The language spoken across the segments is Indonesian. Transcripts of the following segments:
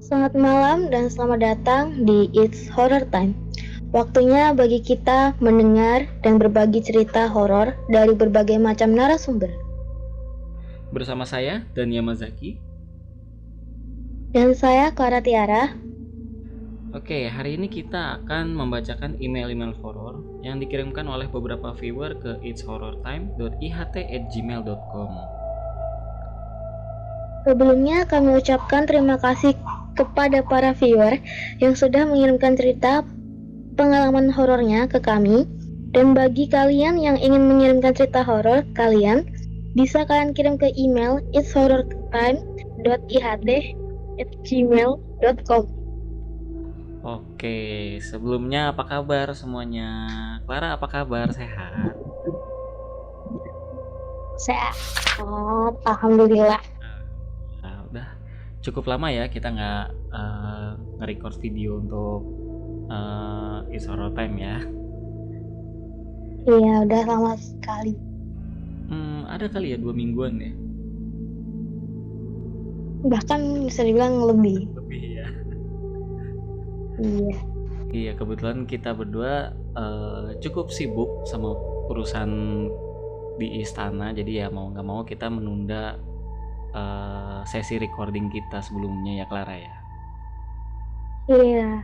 Selamat malam dan selamat datang di It's Horror Time. Waktunya bagi kita mendengar dan berbagi cerita horor dari berbagai macam narasumber. Bersama saya dan Yamazaki. Dan saya Clara Tiara. Oke, hari ini kita akan membacakan email-email horor yang dikirimkan oleh beberapa viewer ke itshorrortime.iht@gmail.com. Sebelumnya kami ucapkan terima kasih kepada para viewer yang sudah mengirimkan cerita pengalaman horornya ke kami. Dan bagi kalian yang ingin mengirimkan cerita horor kalian, bisa kalian kirim ke email itshorrortime.iht@gmail.com. Oke, sebelumnya apa kabar semuanya? Clara, apa kabar? Sehat? Sehat, alhamdulillah. Udah cukup lama ya kita nggak nge-record video untuk It's Horror Time ya. Iya, udah lama sekali. Ada kali ya 2 mingguan ya. Bahkan bisa dibilang lebih. Lebih ya. Iya. Iya, kebetulan kita berdua cukup sibuk sama urusan di istana, jadi ya mau nggak mau kita menunda sesi recording kita sebelumnya ya, Clara ya. Iya.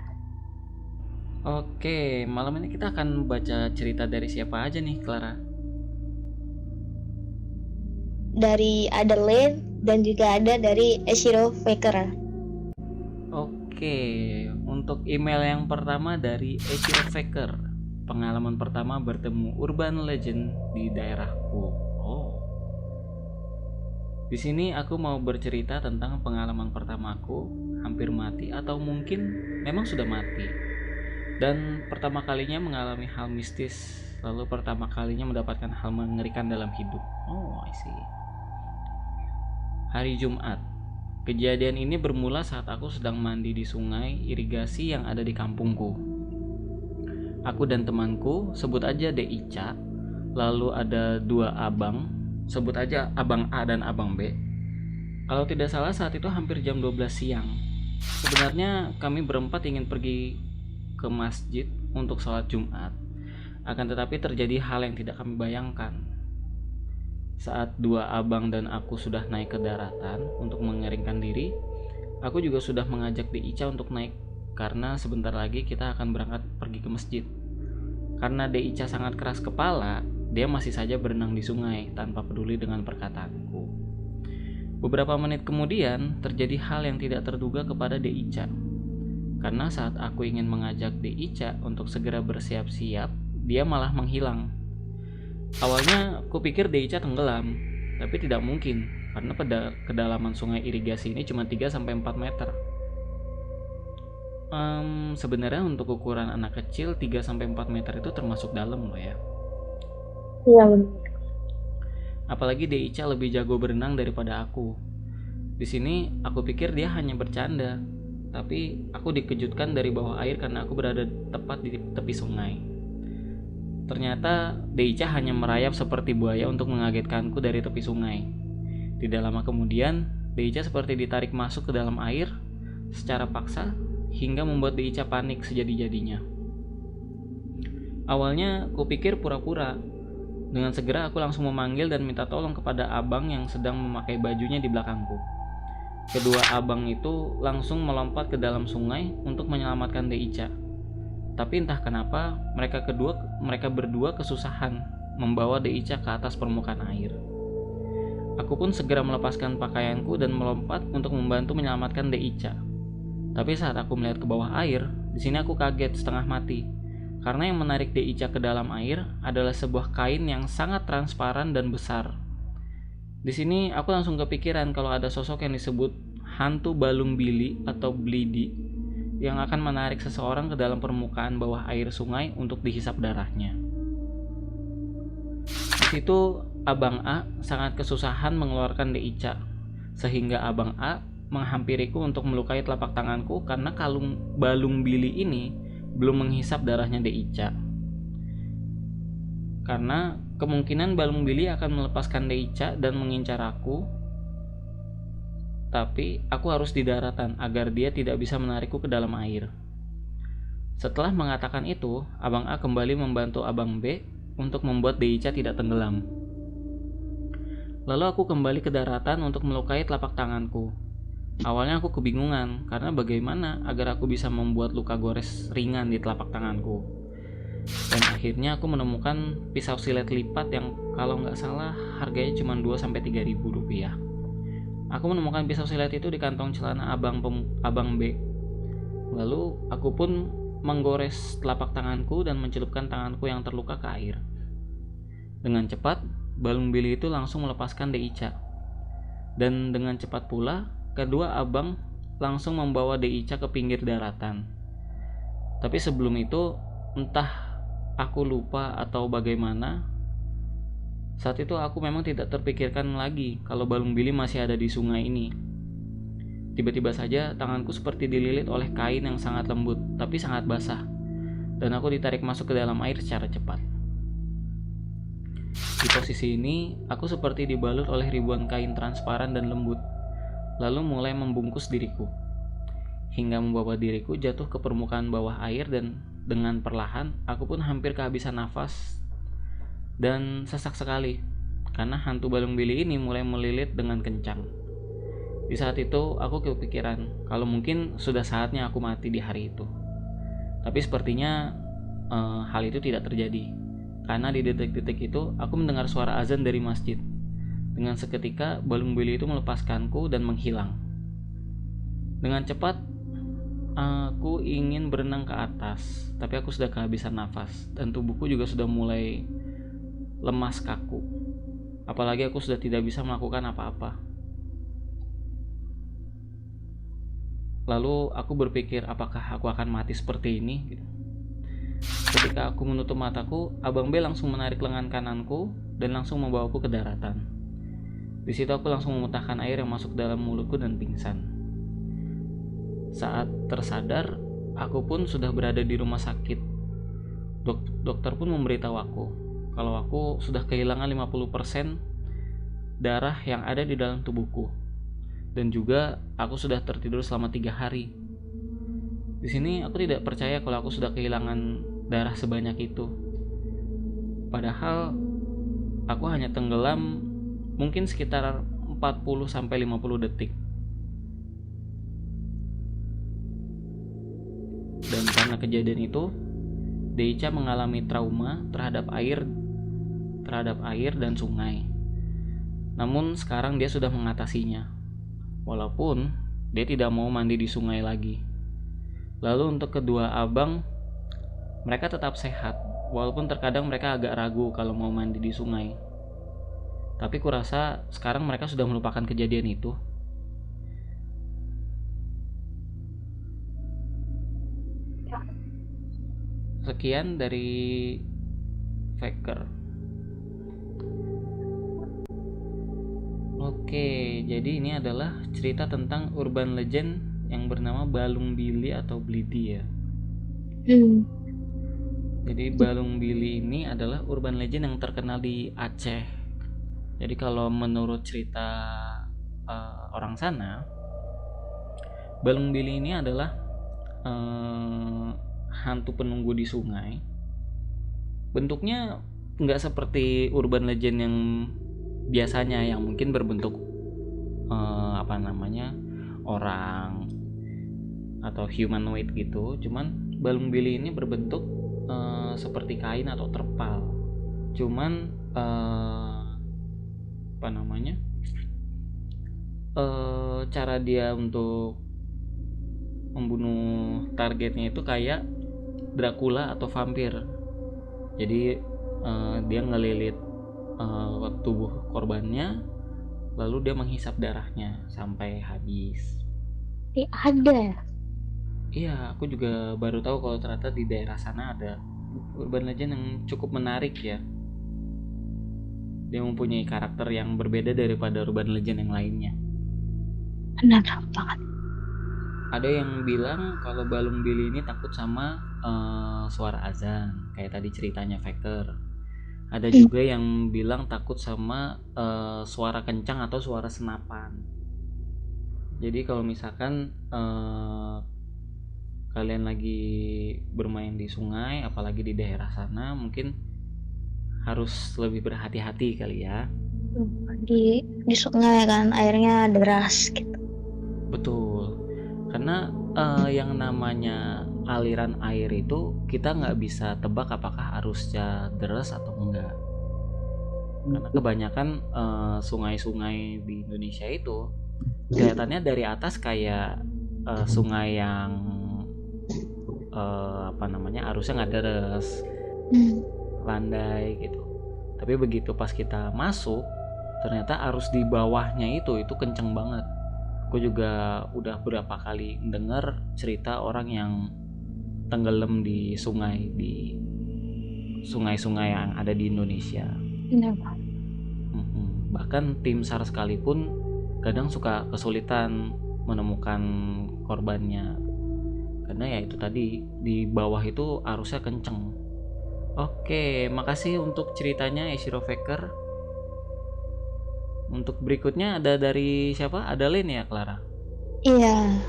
Oke, malam ini kita akan baca cerita dari siapa aja nih, Clara? Dari Adelaide dan juga ada dari Eshiro Faker. Oke, untuk email yang pertama dari Echiro Faker. Pengalaman pertama bertemu urban legend di daerahku. Oh. Di sini aku mau bercerita tentang pengalaman pertamaku, hampir mati atau mungkin memang sudah mati. Dan pertama kalinya mengalami hal mistis, lalu pertama kalinya mendapatkan hal mengerikan dalam hidup. Oh, I see. Hari Jumat. Kejadian ini bermula saat aku sedang mandi di sungai irigasi yang ada di kampungku. Aku dan temanku, sebut aja De Ica, lalu ada 2 abang, sebut aja Abang A dan Abang B. Kalau tidak salah saat itu hampir jam 12 siang. Sebenarnya kami berempat ingin pergi ke masjid untuk sholat Jumat. Akan tetapi terjadi hal yang tidak kami bayangkan. Saat 2 abang dan aku sudah naik ke daratan untuk mengeringkan diri, aku juga sudah mengajak De Ica untuk naik karena sebentar lagi kita akan berangkat pergi ke masjid. Karena De Ica sangat keras kepala, dia masih saja berenang di sungai tanpa peduli dengan perkataanku. Beberapa menit kemudian, terjadi hal yang tidak terduga kepada De Ica. Karena saat aku ingin mengajak De Ica untuk segera bersiap-siap, dia malah menghilang. Awalnya kupikir De Ica tenggelam, tapi tidak mungkin karena kedalaman sungai irigasi ini cuma 3-4 meter. Sebenarnya untuk ukuran anak kecil 3-4 meter itu termasuk dalam loh ya. Iya benar. Apalagi De Ica lebih jago berenang daripada aku. Di sini aku pikir dia hanya bercanda, tapi aku dikejutkan dari bawah air karena aku berada tepat di tepi sungai. Ternyata De Ica hanya merayap seperti buaya untuk mengagetkanku dari tepi sungai. Tidak lama kemudian, De Ica seperti ditarik masuk ke dalam air secara paksa hingga membuat De Ica panik sejadi-jadinya. Awalnya kupikir pura-pura. Dengan segera aku langsung memanggil dan minta tolong kepada abang yang sedang memakai bajunya di belakangku. Kedua abang itu langsung melompat ke dalam sungai untuk menyelamatkan De Ica. Tapi entah kenapa mereka berdua kesusahan membawa De Ica ke atas permukaan air. Aku pun segera melepaskan pakaianku dan melompat untuk membantu menyelamatkan De Ica. Tapi saat aku melihat ke bawah air, di sini aku kaget setengah mati. Karena yang menarik De Ica ke dalam air adalah sebuah kain yang sangat transparan dan besar. Di sini aku langsung kepikiran kalau ada sosok yang disebut hantu balung bili atau blidi yang akan menarik seseorang ke dalam permukaan bawah air sungai untuk dihisap darahnya. Di situ Abang A sangat kesusahan mengeluarkan De Ica, sehingga Abang A menghampiriku untuk melukai telapak tanganku karena balung bili ini belum menghisap darahnya De Ica. Karena kemungkinan balung bili akan melepaskan De Ica dan mengincar aku. tapi aku harus di daratan agar dia tidak bisa menarikku ke dalam air. Setelah mengatakan itu, Abang A kembali membantu Abang B untuk membuat Deica tidak tenggelam. Lalu aku kembali ke daratan untuk melukai telapak tanganku. Awalnya aku kebingungan karena bagaimana agar aku bisa membuat luka gores ringan di telapak tanganku. Dan akhirnya aku menemukan pisau silet lipat yang kalau nggak salah harganya cuma 2-3 ribu rupiah. Aku menemukan pisau silet itu di kantong celana Abang B. Lalu aku pun menggores telapak tanganku dan mencelupkan tanganku yang terluka ke air. Dengan cepat, balung bili itu langsung melepaskan Deica. Dan dengan cepat pula, kedua abang langsung membawa Deica ke pinggir daratan. Tapi sebelum itu, entah aku lupa atau bagaimana, saat itu aku memang tidak terpikirkan lagi kalau balung bili masih ada di sungai ini. Tiba-tiba saja tanganku seperti dililit oleh kain yang sangat lembut tapi sangat basah, dan aku ditarik masuk ke dalam air secara cepat. Di posisi ini, aku seperti dibalut oleh ribuan kain transparan dan lembut, lalu mulai membungkus diriku, hingga membawa diriku jatuh ke permukaan bawah air, dan dengan perlahan aku pun hampir kehabisan nafas dan sesak sekali karena hantu balung bili ini mulai melilit dengan kencang. Di saat itu aku kepikiran kalau mungkin sudah saatnya aku mati di hari itu. Tapi sepertinya hal itu tidak terjadi, karena di detik-detik itu aku mendengar suara azan dari masjid. Dengan seketika balung bili itu melepaskanku dan menghilang. Dengan cepat aku ingin berenang ke atas, tapi aku sudah kehabisan nafas dan tubuhku juga sudah mulai lemas kaku. Apalagi aku sudah tidak bisa melakukan apa-apa. Lalu aku berpikir apakah aku akan mati seperti ini? Ketika aku menutup mataku, Abang B langsung menarik lengan kananku dan langsung membawaku ke daratan. Di situ aku langsung memuntahkan air yang masuk dalam mulutku dan pingsan. Saat tersadar, aku pun sudah berada di rumah sakit. Dokter pun memberitahu aku kalau aku sudah kehilangan 50% darah yang ada di dalam tubuhku, dan juga aku sudah tertidur selama 3 hari. Di sini aku tidak percaya kalau aku sudah kehilangan darah sebanyak itu. Padahal aku hanya tenggelam mungkin sekitar 40-50 detik. Dan karena kejadian itu, Deica mengalami trauma terhadap air dan sungai. Namun sekarang dia sudah mengatasinya, walaupun dia tidak mau mandi di sungai lagi. Lalu untuk kedua abang, mereka tetap sehat, walaupun terkadang mereka agak ragu kalau mau mandi di sungai. Tapi kurasa sekarang mereka sudah melupakan kejadian itu. Sekian dari Faker. Oke, jadi ini adalah cerita tentang urban legend yang bernama Balung Bili atau Blidi ya. Jadi Balung Bili ini adalah urban legend yang terkenal di Aceh. Jadi kalau menurut cerita orang sana, Balung Bili ini adalah hantu penunggu di sungai. Bentuknya nggak seperti urban legend yang biasanya yang mungkin berbentuk orang atau humanoid gitu. Cuman balung bili ini berbentuk seperti kain atau terpal. Cuman cara dia untuk membunuh targetnya itu kayak Dracula atau vampir. Jadi dia ngelilit tubuh korbannya, lalu dia menghisap darahnya sampai habis. Ada. Iya, aku juga baru tahu kalau ternyata di daerah sana ada urban legend yang cukup menarik ya. Dia mempunyai karakter yang berbeda daripada urban legend yang lainnya. Benar banget. Ada yang bilang kalau balung bili ini takut sama suara azan, kayak tadi ceritanya Faker. Ada juga yang bilang takut sama suara kencang atau suara senapan. Jadi kalau misalkan kalian lagi bermain di sungai, apalagi di daerah sana, mungkin harus lebih berhati-hati kali ya. Di sungai kan airnya deras gitu. Betul, karena yang namanya aliran air itu kita nggak bisa tebak apakah arusnya deras atau enggak. Karena kebanyakan sungai-sungai di Indonesia itu kelihatannya dari atas kayak sungai yang arusnya nggak deras, landai gitu. Tapi begitu pas kita masuk, ternyata arus di bawahnya itu kenceng banget. Aku juga udah berapa kali dengar cerita orang yang tenggelam di sungai-sungai yang ada di Indonesia. Bahkan tim SAR sekalipun kadang suka kesulitan menemukan korbannya, karena ya itu tadi di bawah itu arusnya kenceng. Oke, makasih untuk ceritanya Ishiro Faker. Untuk berikutnya ada dari siapa? Ada Lin ya, Clara? Iya.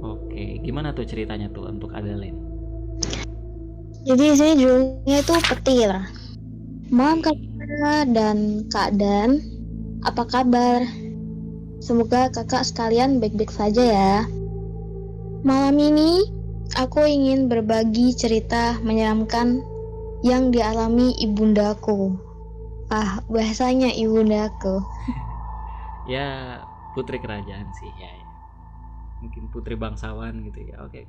Oke, gimana tuh ceritanya tuh untuk Adalin? Jadi sini judulnya itu petir. Malam kakak dan Kak Dan, apa kabar? Semoga kakak sekalian baik-baik saja ya. Malam ini aku ingin berbagi cerita menyeramkan yang dialami ibundaku. Bahasanya ibundaku. Ya, putri kerajaan sih ya. Mungkin putri bangsawan gitu ya. Oke.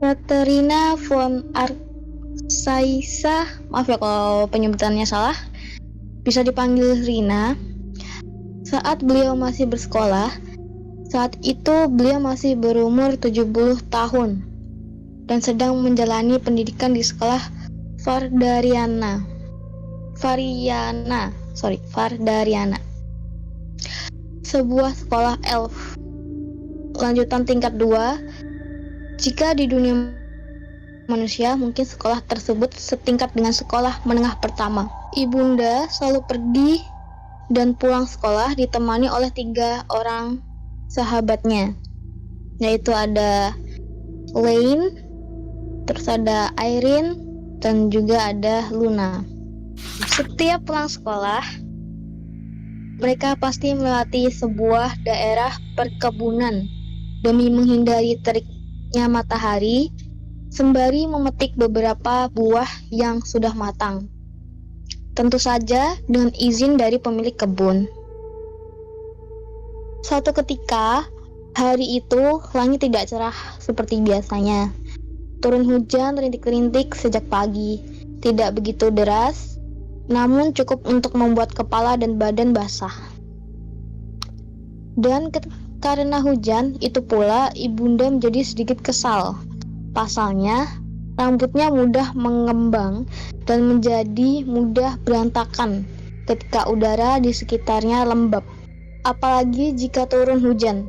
Katerina von Arsaisa, maaf ya kalau penyebutannya salah. Bisa dipanggil Rina. Saat beliau masih bersekolah, saat itu beliau masih berumur 70 tahun dan sedang menjalani pendidikan di sekolah Vardariana. Sebuah sekolah elf lanjutan tingkat 2. Jika di dunia manusia, mungkin sekolah tersebut setingkat dengan sekolah menengah pertama. Ibunda selalu pergi dan pulang sekolah ditemani oleh 3 orang sahabatnya, yaitu ada Lane, terus ada Irene, dan juga ada Luna. Setiap pulang sekolah, mereka pasti melewati sebuah daerah perkebunan demi menghindari teriknya matahari, sembari memetik beberapa buah yang sudah matang. Tentu saja dengan izin dari pemilik kebun. Suatu ketika, hari itu langit tidak cerah seperti biasanya. Turun hujan rintik-rintik sejak pagi, tidak begitu deras, namun cukup untuk membuat kepala dan badan basah. Dan karena hujan itu pula, ibunda menjadi sedikit kesal. Pasalnya, rambutnya mudah mengembang dan menjadi mudah berantakan ketika udara di sekitarnya lembab, apalagi jika turun hujan.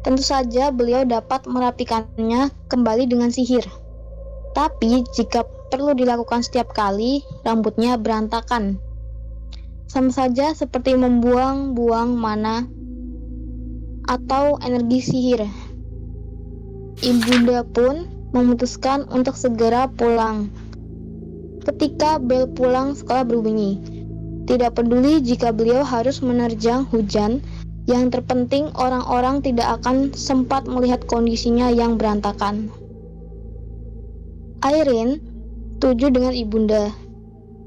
Tentu saja beliau dapat merapikannya kembali dengan sihir. Tapi jika perlu dilakukan setiap kali, rambutnya berantakan. Sama saja seperti membuang-buang mana atau energi sihir. Ibunda pun memutuskan untuk segera pulang. Ketika bel pulang sekolah berbunyi, tidak peduli jika beliau harus menerjang hujan, yang terpenting orang-orang tidak akan sempat melihat kondisinya yang berantakan. Irene setuju dengan ibunda.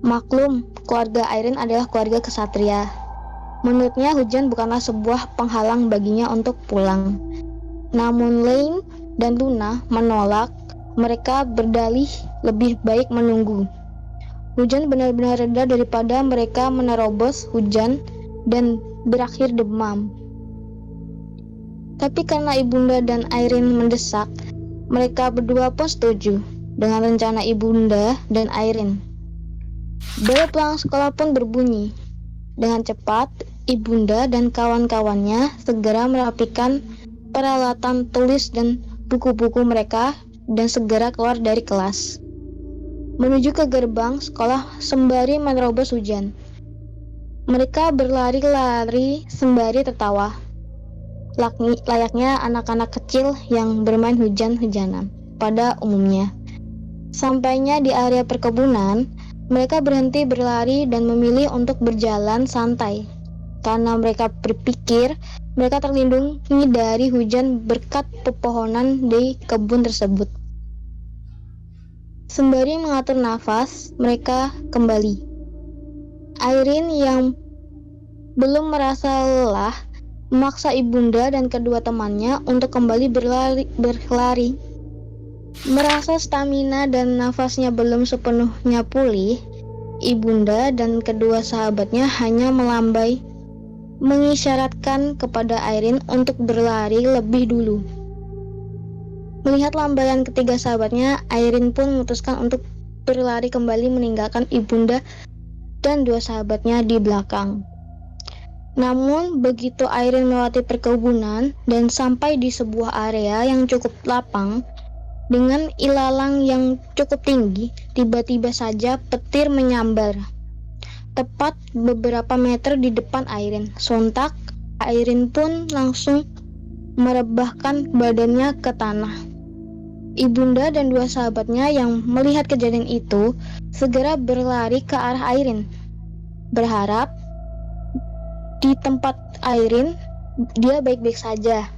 Maklum, keluarga Irene adalah keluarga kesatria. Menurutnya hujan bukanlah sebuah penghalang baginya untuk pulang. Namun Lane dan Luna menolak. Mereka berdalih lebih baik menunggu. Hujan benar-benar reda daripada mereka menerobos hujan dan berakhir demam. Tapi karena ibunda dan Irene mendesak, mereka berdua pun setuju dengan rencana ibunda dan Irene. Bel pulang sekolah pun berbunyi. Dengan cepat, ibunda dan kawan-kawannya segera merapikan peralatan tulis dan buku-buku mereka dan segera keluar dari kelas, menuju ke gerbang sekolah sembari menerobos hujan. Mereka berlari-lari sembari tertawa. layaknya anak-anak kecil yang bermain hujan-hujanan pada umumnya. Sampainya di area perkebunan, mereka berhenti berlari dan memilih untuk berjalan santai. Karena mereka berpikir mereka terlindungi dari hujan berkat pepohonan di kebun tersebut. Sembari mengatur nafas, mereka kembali. Irene yang belum merasa lelah memaksa ibunda dan kedua temannya untuk kembali berlari. Merasa stamina dan nafasnya belum sepenuhnya pulih, ibunda dan kedua sahabatnya hanya melambai, mengisyaratkan kepada Irene untuk berlari lebih dulu. Melihat lambaian ketiga sahabatnya, Irene pun memutuskan untuk berlari kembali meninggalkan ibunda dan dua sahabatnya di belakang. Namun, begitu Irene melewati perkebunan dan sampai di sebuah area yang cukup lapang, dengan ilalang yang cukup tinggi, tiba-tiba saja petir menyambar. Tepat beberapa meter di depan Irene. Sontak, Irene pun langsung merebahkan badannya ke tanah. Ibunda dan dua sahabatnya yang melihat kejadian itu segera berlari ke arah Irene, berharap di tempat Irene dia baik-baik saja.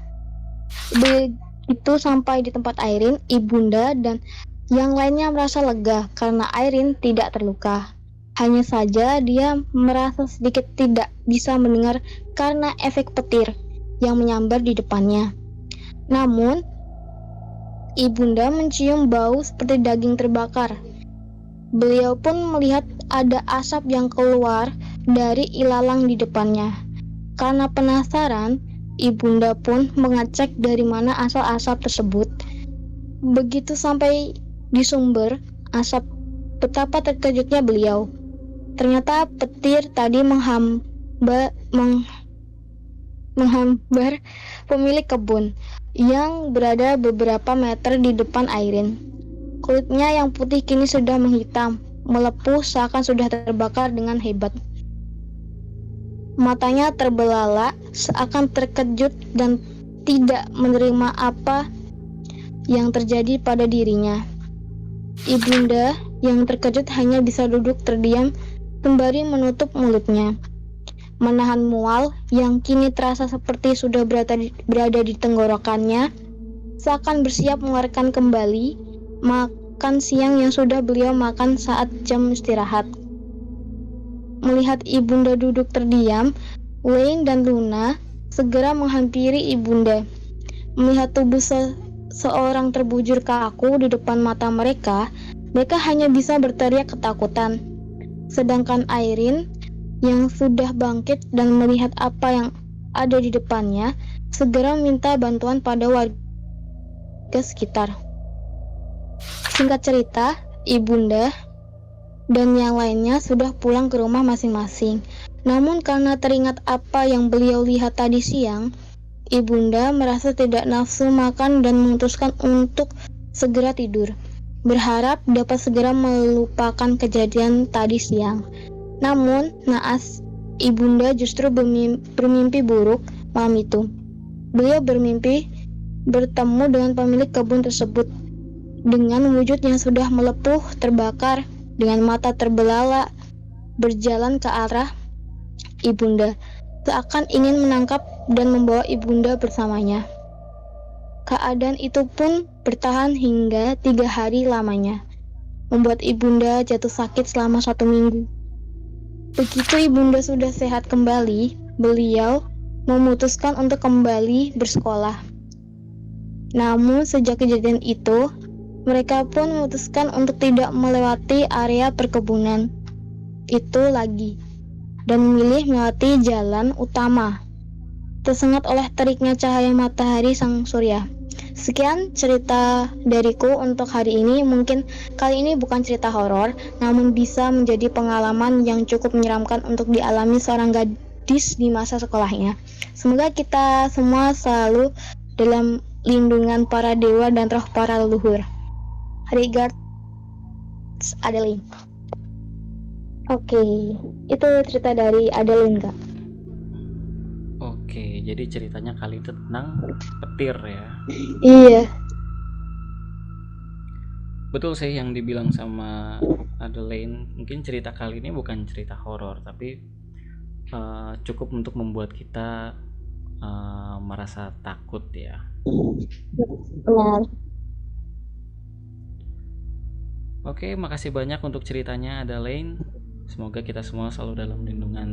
Begitu sampai di tempat Irene, ibunda dan yang lainnya merasa lega karena Irene tidak terluka. Hanya saja dia merasa sedikit tidak bisa mendengar karena efek petir yang menyambar di depannya. Namun, ibunda mencium bau seperti daging terbakar. Beliau pun melihat ada asap yang keluar dari ilalang di depannya. Karena penasaran, ibunda pun mengecek dari mana asal asap tersebut. Begitu sampai di sumber asap, betapa terkejutnya beliau. Ternyata petir tadi menghambar pemilik kebun yang berada beberapa meter di depan Irene. Kulitnya yang putih kini sudah menghitam, melepuh seakan sudah terbakar dengan hebat. Matanya terbelalak seakan terkejut dan tidak menerima apa yang terjadi pada dirinya. Ibunda yang terkejut hanya bisa duduk terdiam sembari menutup mulutnya, menahan mual yang kini terasa seperti sudah berada di tenggorokannya, seakan bersiap mengeluarkan kembali makan siang yang sudah beliau makan saat jam istirahat. Melihat ibunda duduk terdiam, Wayne dan Luna segera menghampiri ibunda. Melihat tubuh seorang terbujur kaku di depan mata mereka, mereka hanya bisa berteriak ketakutan. Sedangkan Irene yang sudah bangkit dan melihat apa yang ada di depannya, segera minta bantuan pada warga sekitar. Singkat cerita, ibunda dan yang lainnya sudah pulang ke rumah masing-masing. Namun karena teringat apa yang beliau lihat tadi siang, ibunda merasa tidak nafsu makan dan memutuskan untuk segera tidur, berharap dapat segera melupakan kejadian tadi siang. Namun, naas, ibunda justru bermimpi buruk malam itu. Beliau bermimpi bertemu dengan pemilik kebun tersebut dengan wujud yang sudah melepuh terbakar, dengan mata terbelalak, berjalan ke arah ibunda, seakan ingin menangkap dan membawa ibunda bersamanya. Keadaan itu pun bertahan hingga 3 hari lamanya, membuat ibunda jatuh sakit selama 1 minggu. Begitu ibunda sudah sehat kembali, beliau memutuskan untuk kembali bersekolah. Namun sejak kejadian itu, mereka pun memutuskan untuk tidak melewati area perkebunan itu lagi dan memilih melewati jalan utama, tersengat oleh teriknya cahaya matahari sang surya. Sekian cerita dariku untuk hari ini. Mungkin kali ini bukan cerita horor, namun bisa menjadi pengalaman yang cukup menyeramkan untuk dialami seorang gadis di masa sekolahnya. Semoga kita semua selalu dalam lindungan para dewa dan roh para leluhur. Regards, Adeline. Oke, itu cerita dari Adeline, Kak. Oke, Oke, jadi ceritanya kali itu tentang petir ya. Iya. Betul sih yang dibilang sama Adeline. Mungkin cerita kali ini bukan cerita horor, tapi cukup untuk membuat kita merasa takut ya. Benar. Oke, makasih banyak untuk ceritanya Adeline. Semoga kita semua selalu dalam lindungan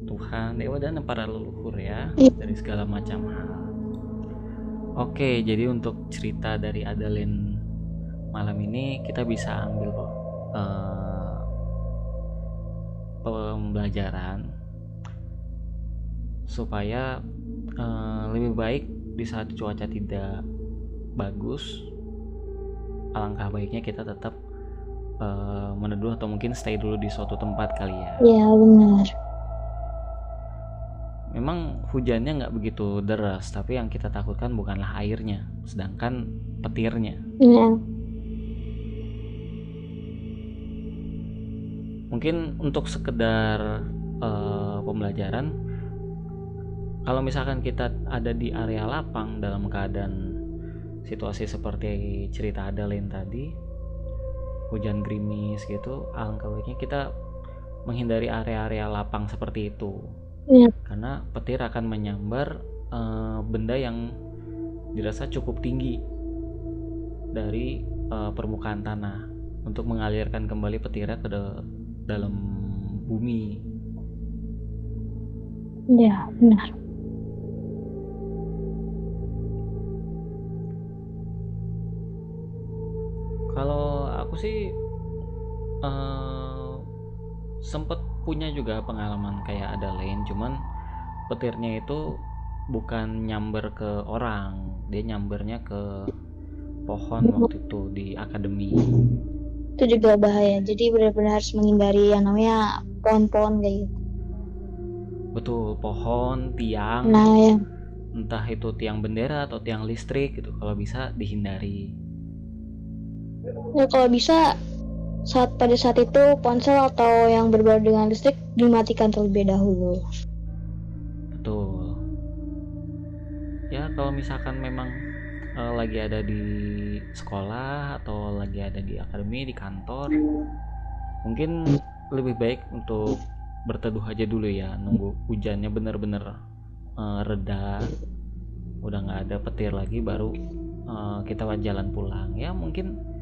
Tuhan, Dewa, dan para leluhur ya, dari segala macam hal. Oke, jadi untuk cerita dari Adeline malam ini kita bisa ambil pembelajaran supaya lebih baik di saat cuaca tidak bagus, alangkah baiknya kita tetap meneduh atau mungkin stay dulu di suatu tempat kali ya. Iya, benar. Memang hujannya nggak begitu deras, tapi yang kita takutkan bukanlah airnya, sedangkan petirnya. Iya. Mungkin untuk sekedar pembelajaran, kalau misalkan kita ada di area lapang dalam keadaan situasi seperti cerita Adeline tadi, hujan gerimis gitu, alangkah baiknya kita menghindari area-area lapang seperti itu. Iya. Karena petir akan menyambar benda yang dirasa cukup tinggi dari permukaan tanah untuk mengalirkan kembali petirnya ke dalam bumi. Iya, benar. Kalau aku sih sempet punya juga pengalaman kayak Adeline, cuman petirnya itu bukan nyamber ke orang, dia nyambernya ke pohon waktu itu di akademi. Itu juga bahaya. Jadi benar-benar harus menghindari yang namanya pohon-pohon kayak gitu. Betul, pohon, tiang, Nah, ya. entah itu tiang bendera atau tiang listrik gitu, kalau bisa dihindari. Ya, kalau bisa pada saat itu ponsel atau yang berbau dengan listrik dimatikan terlebih dahulu. Betul. Ya kalau misalkan memang lagi ada di sekolah atau lagi ada di akademi, di kantor, mungkin lebih baik untuk berteduh aja dulu ya, nunggu hujannya bener-bener reda, udah nggak ada petir lagi, baru kita jalan pulang. Ya mungkin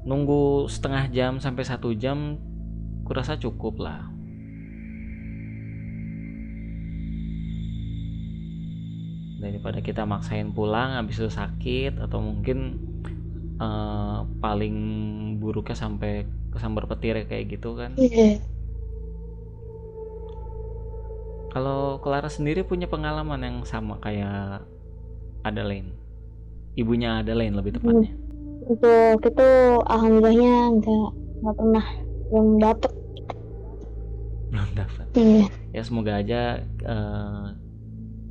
nunggu setengah jam sampai 1 jam kurasa cukup lah. Daripada kita maksain pulang habis itu sakit, atau mungkin paling buruknya sampai kesambar petir kayak gitu kan. Iya. Kalau Clara sendiri punya pengalaman yang sama kayak Adeline, ibunya Adeline lebih tepatnya? Untuk itu alhamdulillahnya nggak pernah, belum dapet. Belum dapat. Iya. Ya semoga aja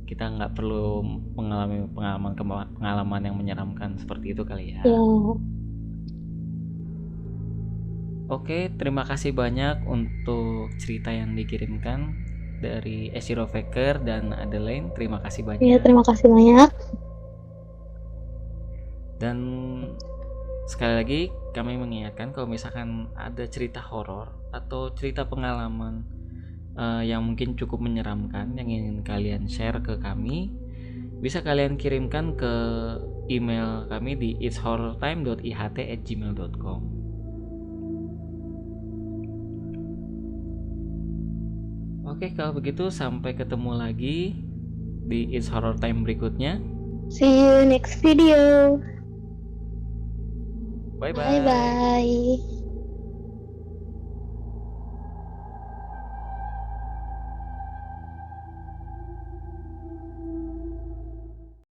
kita nggak perlu mengalami pengalaman yang menyeramkan seperti itu kali ya. Iya. Oke, terima kasih banyak untuk cerita yang dikirimkan dari Esiro Faker dan Adeline. Terima kasih banyak. Iya, terima kasih banyak. Dan sekali lagi kami mengingatkan kalau misalkan ada cerita horor atau cerita pengalaman yang mungkin cukup menyeramkan yang ingin kalian share ke kami, bisa kalian kirimkan ke email kami di itshorrortime.iht@gmail.com. Oke, kalau begitu sampai ketemu lagi di It's Horror Time berikutnya. See you next video. Bye bye. Bye bye.